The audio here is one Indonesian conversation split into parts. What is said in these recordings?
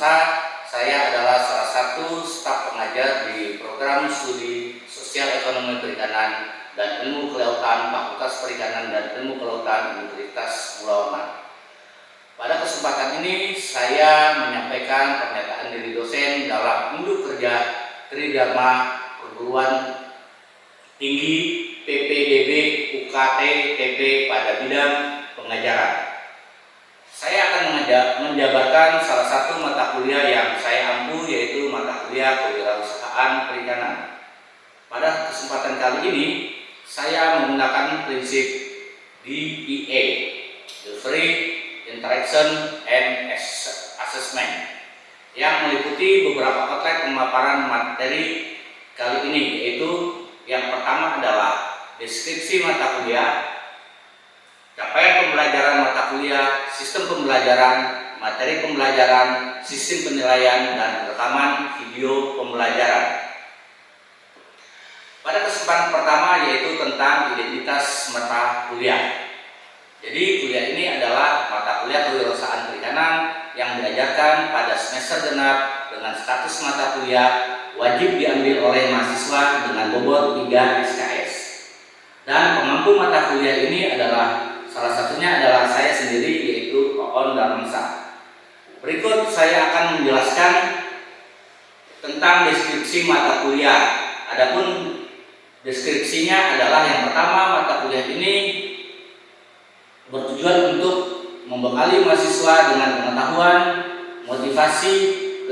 Darmansa. Saya adalah salah satu staf pengajar di program studi Sosial Ekonomi Perikanan dan Ilmu Kelautan Fakultas Perikanan dan Ilmu Kelautan Universitas Pulau Mas. Pada kesempatan ini saya menyampaikan pernyataan diri dosen dalam unjuk kerja Tridharma Perguruan Tinggi PPDB UKT TP pada bidang pengajaran. Saya akan menjabarkan salah satu mata kuliah yang saya ampu, yaitu mata kuliah Kewirausahaan Perikanan. Pada kesempatan kali ini saya menggunakan prinsip DIA, Delivery, Interaction, and Assessment, yang meliputi beberapa outline pemaparan materi kali ini, yaitu yang pertama adalah deskripsi mata kuliah, capaian pembelajaran mata kuliah, sistem pembelajaran, materi pembelajaran, sistem penilaian, dan rekaman video pembelajaran. Pada kesempatan pertama yaitu tentang identitas mata kuliah. Jadi kuliah ini adalah mata kuliah Kewirausahaan Perikanan yang diajarkan pada semester genap dengan status mata kuliah wajib diambil oleh mahasiswa dengan bobot 3 SKS. Dan pengampu mata kuliah ini adalah salah satunya adalah saya sendiri, yaitu Oon Darmansa. Berikut saya akan menjelaskan tentang deskripsi mata kuliah. Adapun deskripsinya adalah yang pertama, mata kuliah ini bertujuan untuk membekali mahasiswa dengan pengetahuan, motivasi,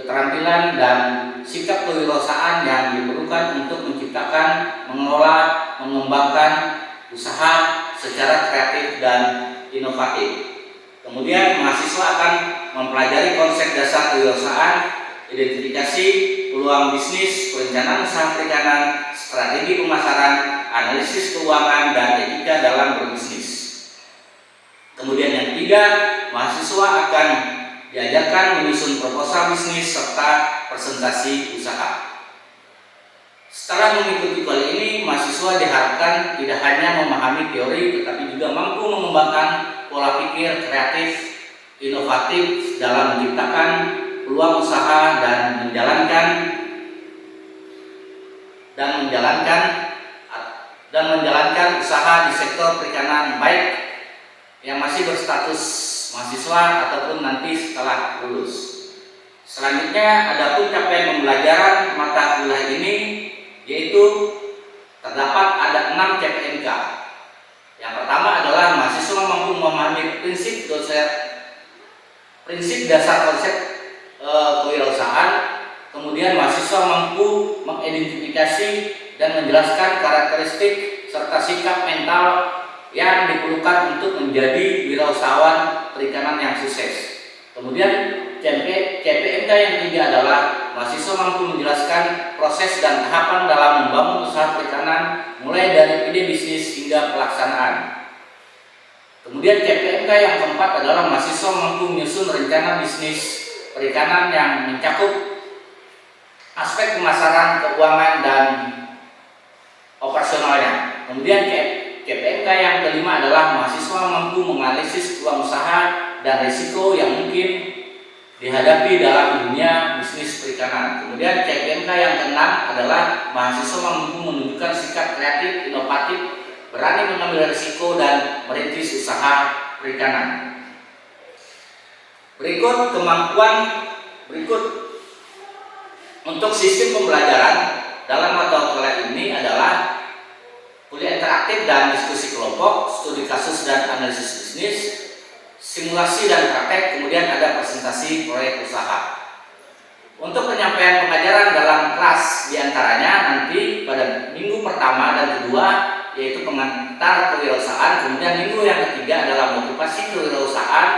keterampilan, dan sikap kewirausahaan yang diperlukan untuk menciptakan, mengelola, mengembangkan usaha secara kreatif dan inovatif. Kemudian mahasiswa akan mempelajari konsep dasar kewirausahaan, identifikasi peluang bisnis, perencanaan usaha perikanan, strategi pemasaran, analisis keuangan, dan etika dalam berbisnis. Kemudian yang ketiga, mahasiswa akan diajarkan menyusun proposal bisnis serta presentasi usaha. Setelah mengikuti kuliah ini, mahasiswa diharapkan tidak hanya memahami teori, tetapi juga mampu mengembangkan pola pikir kreatif, inovatif dalam menciptakan peluang usaha dan menjalankan usaha di sektor perikanan, baik yang masih berstatus mahasiswa ataupun nanti setelah lulus. Selanjutnya, adapun capaian pembelajaran mata kuliah ini yaitu terdapat ada 6 CPNK. Yang pertama adalah mahasiswa mampu memahami prinsip dasar konsep kewirausahaan. Kemudian mahasiswa mampu mengidentifikasi dan menjelaskan karakteristik serta sikap mental yang diperlukan untuk menjadi wirausahawan perikanan yang sukses. Kemudian CPNK yang ketiga adalah mahasiswa mampu menjelaskan proses dan tahapan dalam membangun usaha perikanan mulai dari ide bisnis hingga pelaksanaan. Kemudian CPNK yang keempat adalah mahasiswa mampu menyusun rencana bisnis perikanan yang mencakup aspek pemasaran, keuangan, dan operasionalnya. Kemudian CPNK yang kelima adalah mahasiswa mampu menganalisis peluang usaha dan risiko yang mungkin dihadapi dalam dunia bisnis perikanan. Kemudian CPNK yang keenam adalah mahasiswa mampu menunjukkan sikap kreatif, inovatif, berani mengambil risiko dan merintis usaha perikanan. Berikut untuk sistem pembelajaran dalam mata kuliah ini adalah kuliah interaktif dan diskusi kelompok, studi kasus dan analisis bisnis, simulasi dan praktek, kemudian ada presentasi proyek usaha. Untuk penyampaian pengajaran dalam kelas diantaranya nanti pada minggu pertama dan kedua yaitu pengantar kewirausahaan, kemudian minggu yang ketiga adalah motivasi kewirausahaan,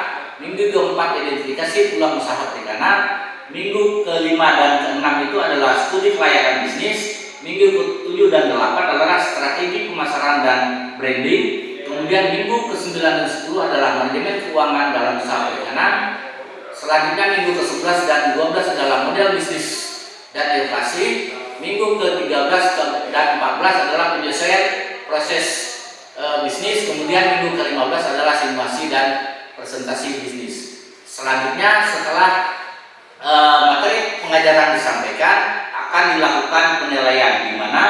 minggu keempat identifikasi peluang usaha perikanan, minggu kelima dan keenam itu adalah studi kelayakan bisnis, minggu ke-7 dan 8 adalah strategi pemasaran dan branding. Kemudian minggu ke-9 dan 10 adalah manajemen keuangan dalam usaha perikanan. Selanjutnya minggu ke-11 dan 12 adalah model bisnis dan inovasi. Minggu ke-13 dan 14 adalah penyelesaian proses bisnis. Kemudian minggu ke-15 adalah simulasi dan presentasi bisnis. Selanjutnya setelah akan dilakukan penilaian, di mana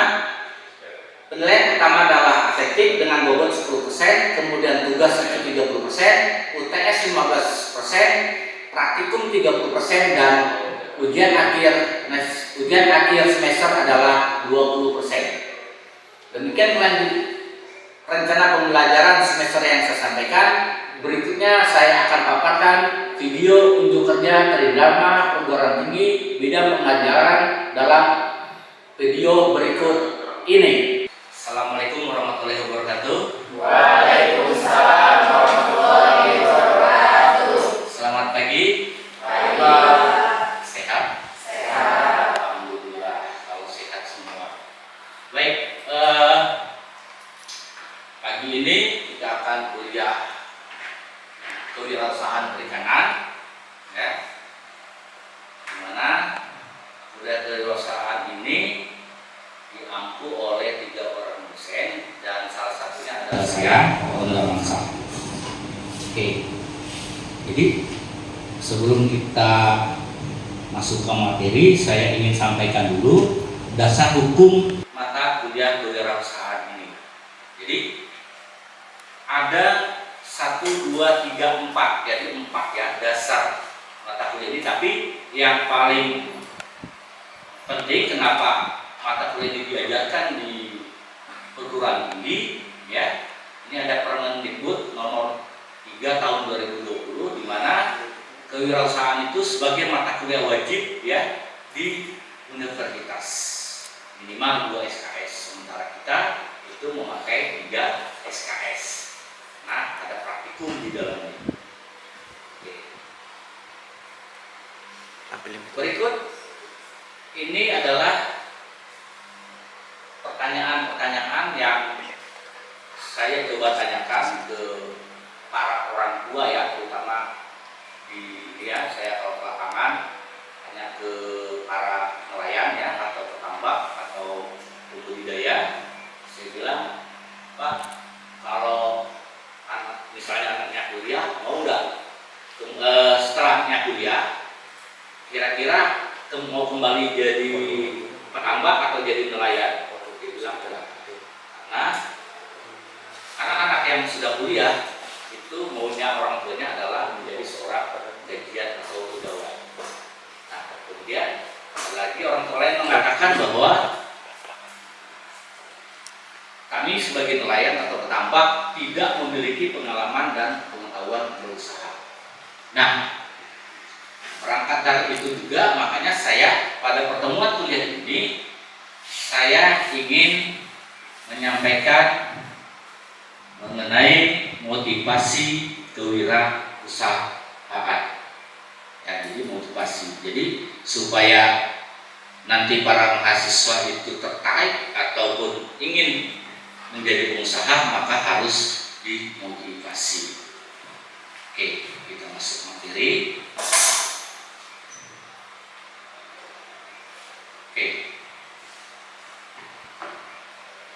penilaian pertama adalah efektif dengan bobot 10%, kemudian tugas itu 30%, UTS 15%, praktikum 30%, dan ujian akhir semester adalah 20%. Demikian rencana pembelajaran semester yang saya sampaikan. Berikutnya saya akan paparkan video unjuk kerja Tridharma Perguruan Tinggi bidang pengajaran dalam video berikut ini. Assalamualaikum warahmatullahi wabarakatuh. Waalaikumsalam warahmatullahi wabarakatuh. Selamat pagi. Sehat? Sehat. Alhamdulillah kalau sehat semua. Baik, pagi ini kita akan kuliah kewirausahaan perikanan, ya, dimana kuliah kewirausahaan ini diampu oleh 3 orang dosen dan salah satunya adalah saya, Ronald Mangsa. Oke, jadi sebelum kita masuk ke materi, saya ingin sampaikan dulu dasar hukum mata kuliah kewirausahaan ini. Jadi ada 1, 2, 3, 4, jadi 4 ya dasar mata kuliah ini. Tapi yang paling penting kenapa mata kuliah ini diajarkan di perguruan tinggi, ya, ini ada Permendikbud nomor 3 tahun 2020, di mana kewirausahaan itu sebagai mata kuliah wajib, ya, di universitas minimal 2 SKS, sementara kita itu memakai 3 SKS. Nah, ada praktikum di dalamnya. Oke. Berikut ini adalah pertanyaan-pertanyaan yang saya coba tanyakan ke para orang tua, ya, terutama saya kalau ke lapangan tanya ke para nelayan, ya, atau petambak atau budidaya. Saya bilang, Pak, kalau misalnya anaknya kuliah, mau nggak setelahnya kuliah kira-kira mau kembali jadi petambak atau jadi nelayan? Dia bilang enggak. Karena anak-anak yang sudah kuliah itu maunya orang tuanya adalah menjadi seorang gajian atau pegawai. Nah, kemudian lagi orang tua lain mengatakan bahwa kami sebagai nelayan atau petambak tidak memiliki pengalaman dan pengetahuan berusaha. Nah, berangkat dari itu juga, makanya saya pada pertemuan kuliah ini saya ingin menyampaikan mengenai motivasi kewirausahaan. Ya, jadi motivasi. Jadi supaya nanti para mahasiswa itu tertarik ataupun ingin menjadi pengusaha, maka harus dimotivasi. Oke, kita masuk materi. Oke.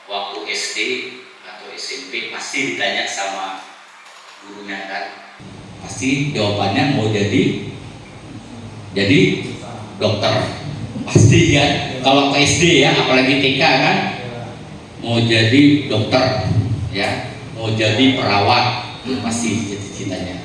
Waktu SD atau SMP pasti ditanya sama gurunya, kan? Pasti jawabannya mau jadi dokter. Pasti ya, kalau ke SD ya, apalagi TK kan, mau jadi dokter, ya, mau jadi perawat, pasti cita-citanya.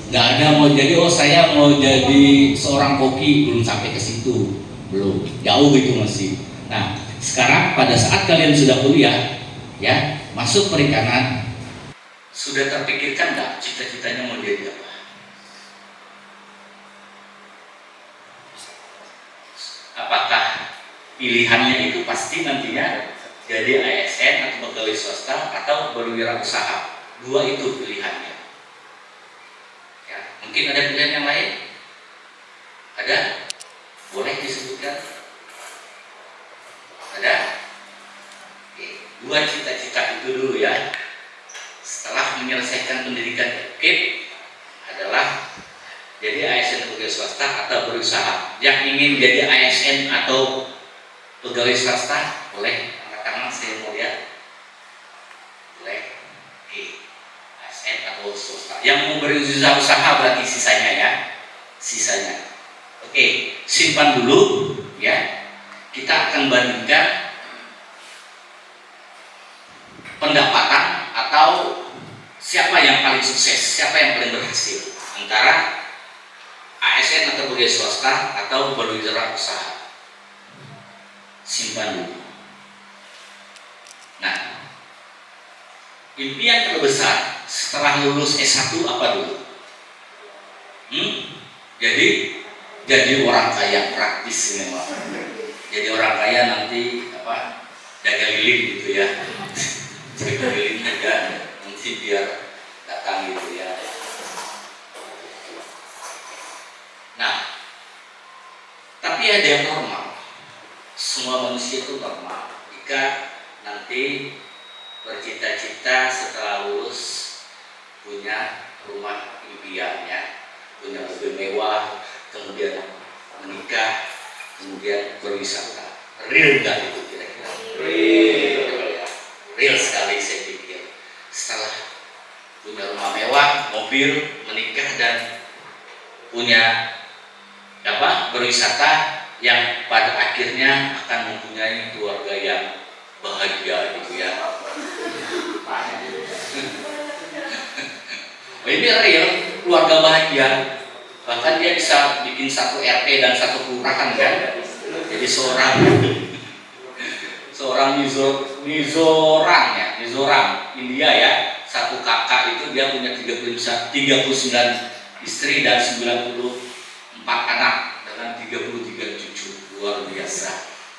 Nggak ada mau jadi, saya mau jadi seorang koki, belum sampai ke situ, belum, jauh gitu masih. Nah, sekarang pada saat kalian sudah kuliah, ya, masuk perikanan, sudah terpikirkan nggak cita-citanya mau jadi apa? Apakah pilihannya itu pasti nantinya jadi ASN atau pegawai swasta atau berwirausaha? 2 itu pilihannya. Ya, mungkin ada pilihan yang lain? Ada? Boleh disebutkan? Ada? Oke, 2 cita-cita itu dulu, ya. Setelah menyelesaikan pendidikan FKIP adalah jadi ASN pegawai swasta atau berusaha. Yang ingin jadi ASN atau pegawai swasta boleh angkat tangan, saya mau lihat. Boleh. Oke, ASN atau swasta. Yang mau berusaha berarti sisanya, ya. Sisanya. Oke, simpan dulu, ya. kita akan bandingkan pendapatan atau siapa yang paling sukses, siapa yang paling berhasil antara ASN atau pegawai swasta atau berwirausaha. Simpan dulu. Nah, impian terbesar setelah lulus S1 apa dulu? Jadi orang kaya, praktis memang. Jadi orang kaya nanti jaga lilin gitu ya. Jaga lilin juga nanti biar datang gitu ya. Nah, tapi ada yang normal. Semua manusia itu normal. Jika nanti bercita-cita setelah lulus punya rumah impiannya, punya mobil mewah, kemudian menikah, kemudian berwisata. Real nggak itu kira-kira? Real sekali saya pikir. Setelah punya rumah mewah, mobil, menikah dan punya berwisata yang pada akhirnya akan mempunyai keluarga yang bahagia gitu ya. Ini real keluarga bahagia. Bahkan dia bisa bikin satu RT dan satu kelurahan kan. Jadi seorang Mizoram India ya, satu kakak itu dia punya 39 istri dan 94 anak dengan 33 cucu. Luar biasa,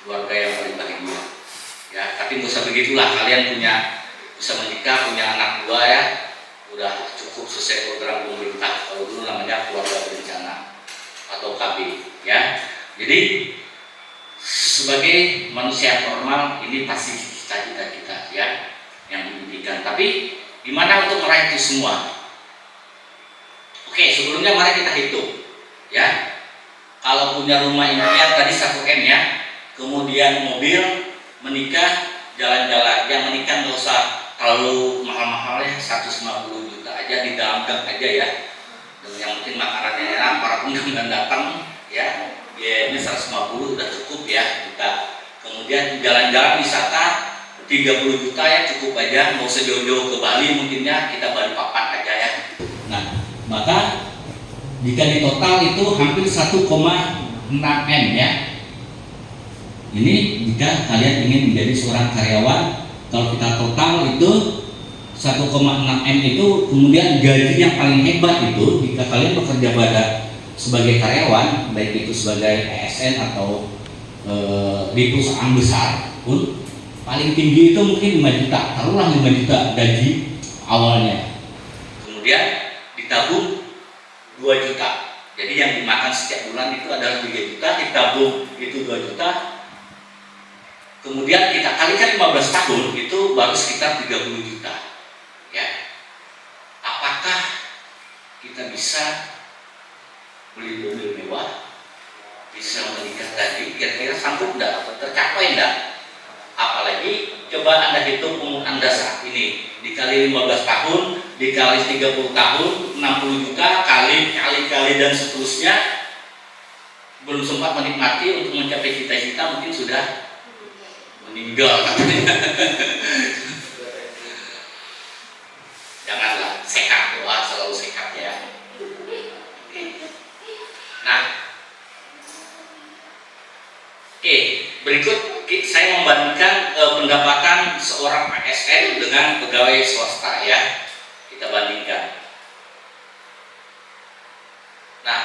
keluarga yang paling bahagia ya. Tapi nggak usah begitulah, kalian bisa menikah, punya anak dua ya, udah cukup sesuai program pemerintah. Kalau dulu namanya keluarga berencana atau KB ya. Jadi sebagai manusia normal ini pasti cita-cita kita ya yang diimpikan. Tapi gimana untuk meraih itu semua? Oke, sebelumnya mari kita hitung ya. Kalau punya rumah impian tadi 1M ya, kemudian mobil, menikah, jalan-jalan. Yang menikah nggak usah terlalu mahal-mahal ya, 150 juta aja di dalam gang aja ya. Dan yang penting makanannya enak, para undangan datang ya. Biayanya 150 udah cukup ya kita. Kemudian jalan-jalan wisata 30 juta ya cukup aja, nggak usah jauh-jauh ke Bali, mungkinnya kita Balikpapan aja ya. Nah, maka jika di total itu hampir 1,6 M ya. Ini jika kalian ingin menjadi seorang karyawan, kalau kita total itu 1,6 M itu, kemudian gaji yang paling hebat itu jika kalian bekerja sebagai karyawan, baik itu sebagai ASN atau di perusahaan besar pun, paling tinggi itu mungkin 5 juta, taruhlah 5 juta gaji awalnya. Kemudian ditabung 2 juta. Jadi yang dimakan setiap bulan itu adalah 3 juta, ditabung itu 2 juta. Kemudian kita kalikan 15 tahun itu baru sekitar 30 juta. Ya. Apakah kita bisa beli mobil mewah? Bisa menikah tadi? Kira-kira sanggup enggak? Atau tercapai enggak? Apalagi coba Anda hitung umur Anda saat ini, dikali 15 tahun, dikali 30 tahun, 60 juta, kali dan seterusnya, belum sempat menikmati untuk mencapai cita-cita, mungkin sudah meninggal katanya. Janganlah, sehat, doa selalu sehat ya. Nah, oke, berikut saya membandingkan pendapatan seorang ASN dengan pegawai swasta ya. Kita bandingkan. Nah,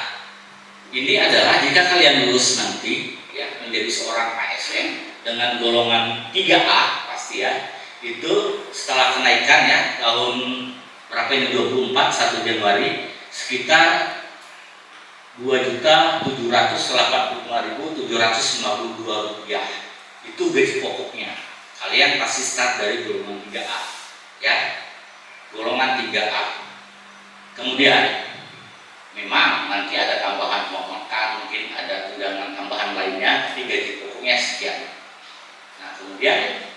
ini adalah jika kalian lulus nanti ya menjadi seorang ASN dengan golongan 3A pasti ya. Itu setelah kenaikan ya tahun berapa ini 24 1 Januari sekitar 2.785.752 rupiah. Itu gaji pokoknya. Kalian pasti start dari golongan 3A ya. Golongan 3A. Kemudian memang nanti ada tambahan uang makan, mungkin ada tunjangan tambahan lainnya, tapi gaji pokoknya sekian. Nah, kemudian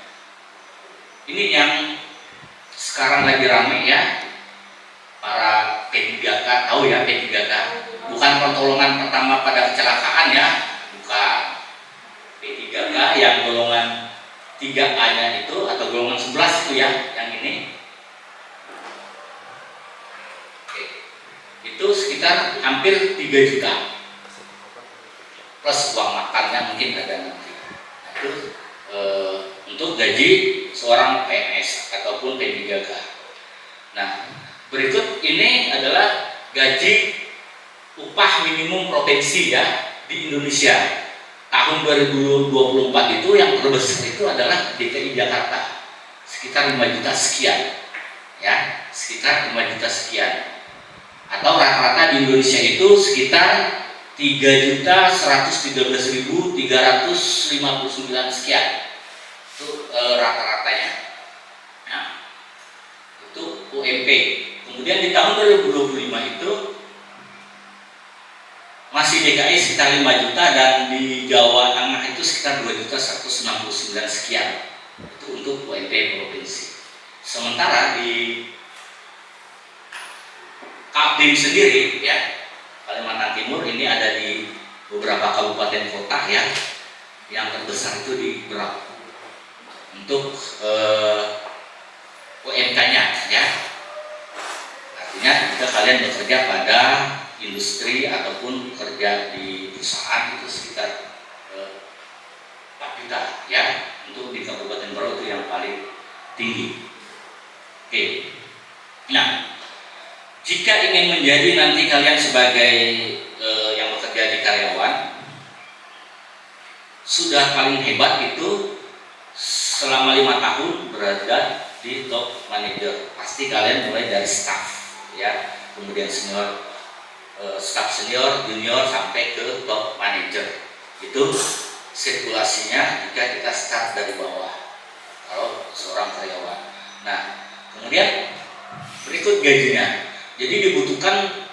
ini yang sekarang lagi rame ya, para P3K, tahu ya P3K? Bukan pertolongan pertama pada kecelakaan ya, bukan. P3K 3A-nya itu atau golongan 11 itu ya, yang ini. Oke. Itu sekitar hampir 3 juta. Plus uang makannya mungkin ada nanti. Nah, itu untuk gaji seorang PNS ataupun P3K. Nah, berikut ini adalah gaji upah minimum provinsi ya di Indonesia. Tahun 2024 itu yang terbesar itu adalah DKI Jakarta, sekitar 5 juta sekian, ya, sekitar 5 juta sekian. Atau rata-rata di Indonesia itu sekitar 3.113.359 sekian. Itu rata-ratanya. Nah, itu UMP. Kemudian di tahun 2025 itu masih DKI sekitar 5 juta dan di Jawa Tengah itu sekitar 2.169 sekian. Itu untuk UMP provinsi. Sementara di Kaltim sendiri ya, Kalimantan Timur ini ada di beberapa kabupaten kota ya, yang terbesar itu di Berau untuk UMK-nya ya. Artinya jika kalian bekerja pada industri ataupun bekerja di perusahaan itu sekitar 4 juta ya, untuk di Kabupaten Berau itu yang paling tinggi. Oke. Nah, jika ingin menjadi nanti kalian sebagai yang bekerja di karyawan, sudah paling hebat itu selama 5 tahun berada di top manager. Pasti kalian mulai dari staff ya, kemudian senior, staff senior, junior sampai ke top manager. Itu sirkulasinya jika kita start dari bawah kalau seorang karyawan. Nah, kemudian berikut gajinya. Jadi dibutuhkan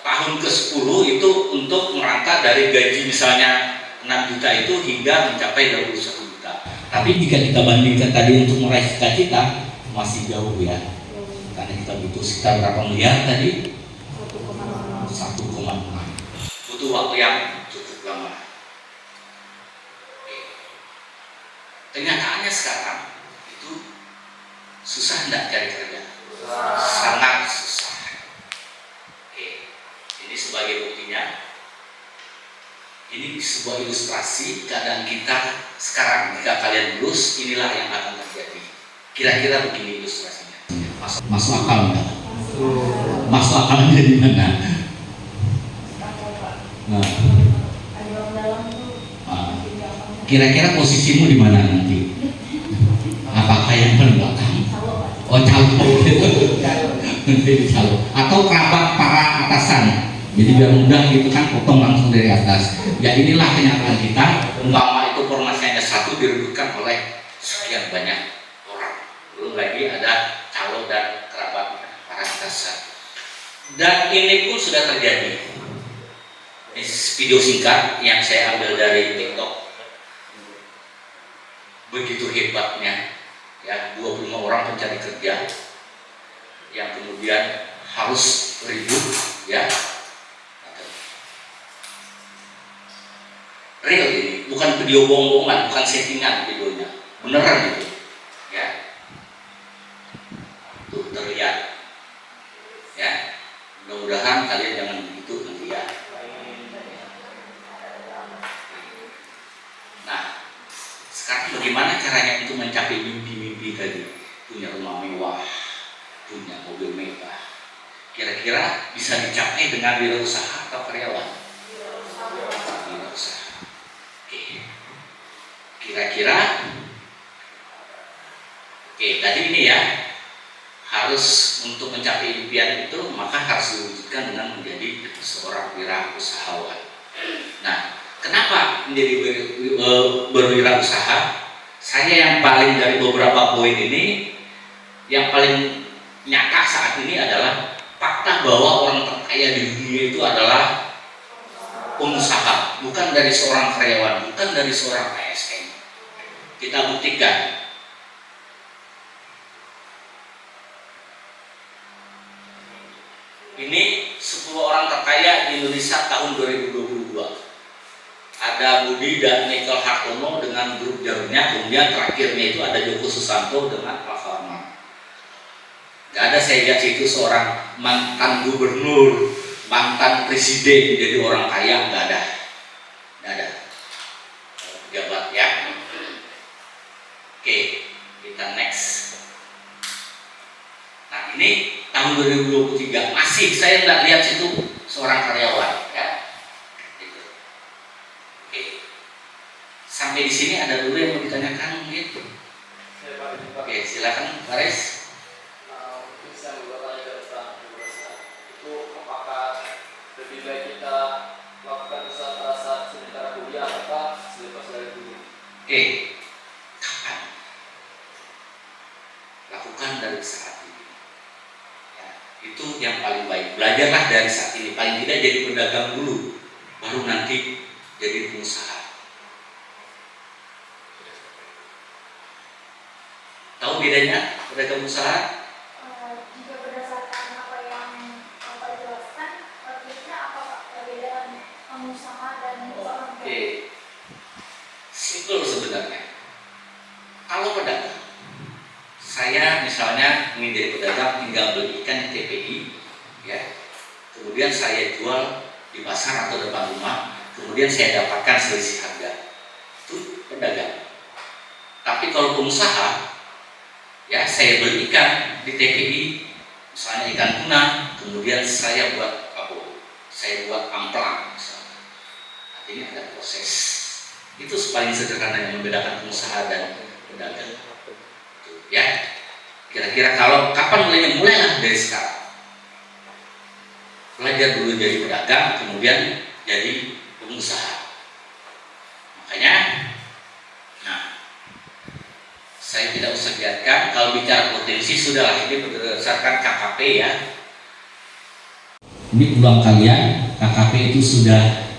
tahun ke-10 itu untuk merangkak dari gaji misalnya 6 juta itu hingga mencapai 21 juta. Tapi jika kita bandingkan tadi untuk meraih cita-cita masih jauh ya. Karena kita butuh sekitar berapa miliar tadi? 1,6. Butuh waktu yang cukup lama. Kenyataannya sekarang itu susah enggak cari kerja? Sangat susah. Oke, ini sebagai buktinya. Ini sebuah ilustrasi keadaan kita sekarang. Jika kalian lulus, inilah yang akan terjadi. Kira-kira begini ilustrasinya. Masuk akal enggak? Masuk akalnya di mana? Nah, kira-kira posisimu di mana nanti? Apakah yang paling belakang? Oh, calo nanti calo. Atau kerabat para atasan. Jadi biar mudah gitu kan, potong langsung dari atas. Ya inilah kenyataan kita. Umpama itu formasinya 1 direbutkan oleh sekian banyak orang. Belum lagi ada calo dan kerabat para atasan. Dan ini pun sudah terjadi. Ini video singkat yang saya ambil dari TikTok. Begitu hebatnya ya, 25 orang pencari kerja yang kemudian harus ribut ya. Real ini, bukan video bohong-bohongan, bukan settingan videonya, beneran itu ya. Tuh terlihat ya. Mudah-mudahan kalian jangan begitu nanti ya. Nah, sekarang bagaimana caranya untuk mencapai mimpi-mimpi tadi? Punya rumah mewah, punya mobil mewah. Kira-kira bisa dicapai dengan wirausaha atau karyawan? Wirausaha. Oke. Kira-kira tadi ini ya, harus untuk mencapai impian itu maka harus diwujudkan dengan menjadi seorang wirausahawan. Nah, kenapa menjadi berwirausaha? Saya yang paling dari beberapa poin ini, yang paling nyata saat ini adalah fakta bahwa orang terkaya di dunia itu adalah pengusaha, bukan dari seorang karyawan, bukan dari seorang ASN. Kita buktikan. Ini 10 orang terkaya di Indonesia tahun 2022. ada Budi dan Michael Hartono dengan grup Jarumnya, kemudian terakhirnya itu ada Joko Susanto dengan Alfamart. Gak ada saya lihat situ seorang mantan gubernur, mantan presiden jadi orang kaya, gak ada. Gak ada. Pejabat ya. Oke, kita next. Nah ini tahun 2023 masih saya nggak lihat situ seorang karyawan ya. Gitu. Oke. Sampai di sini ada dulu yang mau ditanyakan mungkin. Oke, silakan Faris. Bisa bertanya tentang itu apakah lebih baik kita lakukan usaha pada saat sementara kuliah atau selepas dari kuliah? Oke, kapan? Lakukan dari saat ini. Ya, itu yang paling baik. Belajarlah dari saat ini. Paling tidak jadi pedagang dulu, baru nanti jadi pengusaha. Tahu bedanya pedagang usaha? Jika berdasarkan apa yang Bapak jelaskan, kira-kira apa Pak perbedaan pengusaha dan seorang pedagang? Oke, simple sebenarnya. Kalau pedagang, saya misalnya ingin jadi pedagang, tinggal beli ikan di TPI, ya. Kemudian saya jual di pasar atau depan rumah, kemudian saya dapatkan selisih harga. Itu pedagang. Tapi kalau pengusaha, ya saya beli ikan di TPI, misalnya ikan tuna, kemudian saya buat apa? Saya buat amplang misalnya. Artinya ada proses. Itu paling sederhana yang membedakan pengusaha dan pedagang. Ya, kira-kira kalau kapan mulainya? Mulailah dari sekarang. Belajar dulu jadi pedagang, kemudian jadi pengusaha. Makanya, nah, saya tidak usah lihatkan. Kalau bicara potensi sudahlah, ini berdasarkan KKP ya. Ini peluang kalian. KKP itu sudah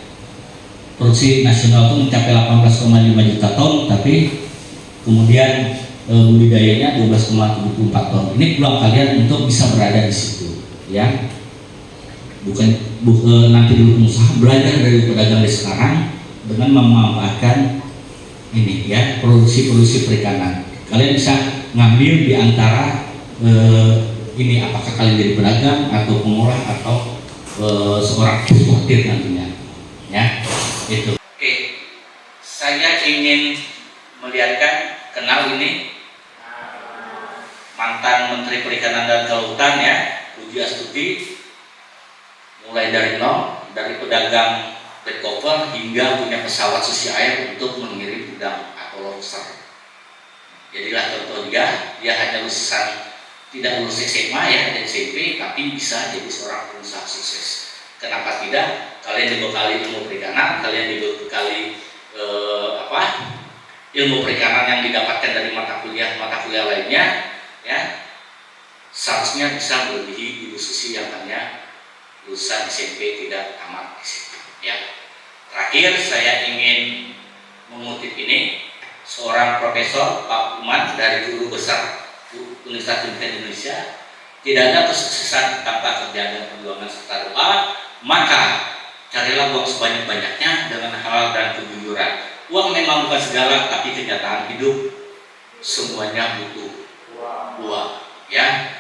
produksi nasional itu mencapai 18,5 juta ton, tapi kemudian budidayanya 12,74 ton. Ini peluang kalian untuk bisa berada di situ, ya. Bukan nanti dulu pengusaha, belajar dari pedagang dari sekarang dengan memanfaatkan ini ya, produksi perikanan. Kalian bisa ngambil di antara ini, apakah kalian jadi pedagang atau pengolah atau seorang eksportir nantinya, ya. Itu. Oke, saya ingin melihatkan, kenal ini mantan Menteri Perikanan dan Kelautan ya, Puji Astuti, mulai dari nol, dari pedagang bed cover hingga punya pesawat susi air untuk mengirim udang atau lobster. Jadilah contoh dia hanya lulusan, tidak lulus SMA ya, SMP, tapi bisa jadi seorang pengusaha sukses. Kenapa tidak? Kalian dibekali ilmu perikanan, kalian dibekali ilmu perikanan yang didapatkan dari mata kuliah lainnya, ya, seharusnya bisa melebihi Ibu Susi yang hanya lulusan SMP tidak tamat SMP. Ya. Terakhir saya ingin mengutip ini seorang profesor Pak Uman dari Guru Besar Universitas Pendidikan Indonesia. Tidak ada kesuksesan tanpa kerja dan perjuangan serta doa, maka carilah uang sebanyak-banyaknya dengan halal dan kejujuran. Uang memang bukan segala, tapi kenyataan hidup semuanya butuh uang. Ya,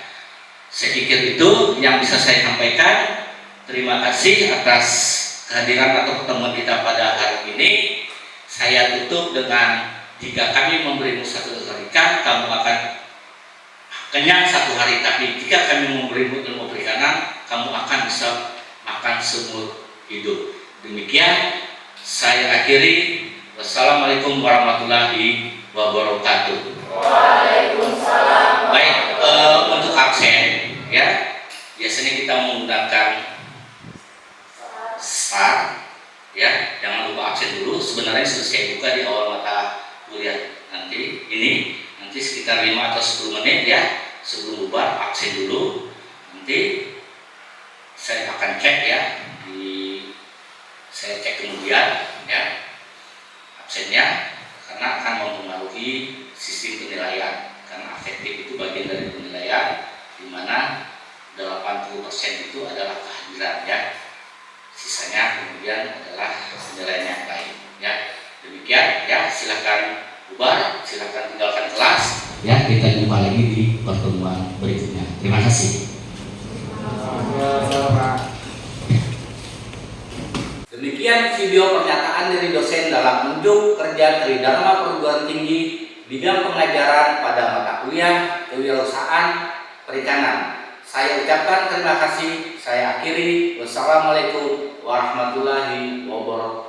saya pikir itu yang bisa saya sampaikan. Terima kasih atas kehadiran atau pertemuan kita pada hari ini. Saya tutup dengan, jika kami memberimu satu ekor ikan, kamu akan kenyang satu hari. Tapi jika kami memberimu ilmu perikanan, kamu akan bisa makan seumur hidup. Demikian saya akhiri. Wassalamualaikum warahmatullahi wabarakatuh. Waalaikumsalam. Baik, untuk absen ya, biasanya kita menggunakan STAR ya, jangan lupa absen dulu. Sebenarnya sudah saya buka di awal mata kuliah nanti sekitar 5 atau 10 menit ya sebelum bubar, absen dulu. Nanti saya akan cek ya, saya cek kemudian ya absennya, karena akan mempengaruhi sistem penilaian, karena afektif itu bagian dari penilaian, di mana 80% itu adalah kehadiran ya, sisanya kemudian adalah penilaian yang lain ya. Demikian ya, silakan bubar, silakan tinggalkan kelas. Ya, kita jumpa lagi di pertemuan berikutnya. Terima kasih. Demikian video pernyataan dari dosen dalam unjuk kerja Tridharma Perguruan Tinggi bidang pengajaran pada mata kuliah kewirausahaan perikanan. Saya ucapkan terima kasih. Saya akhiri. Wassalamualaikum warahmatullahi wabarakatuh.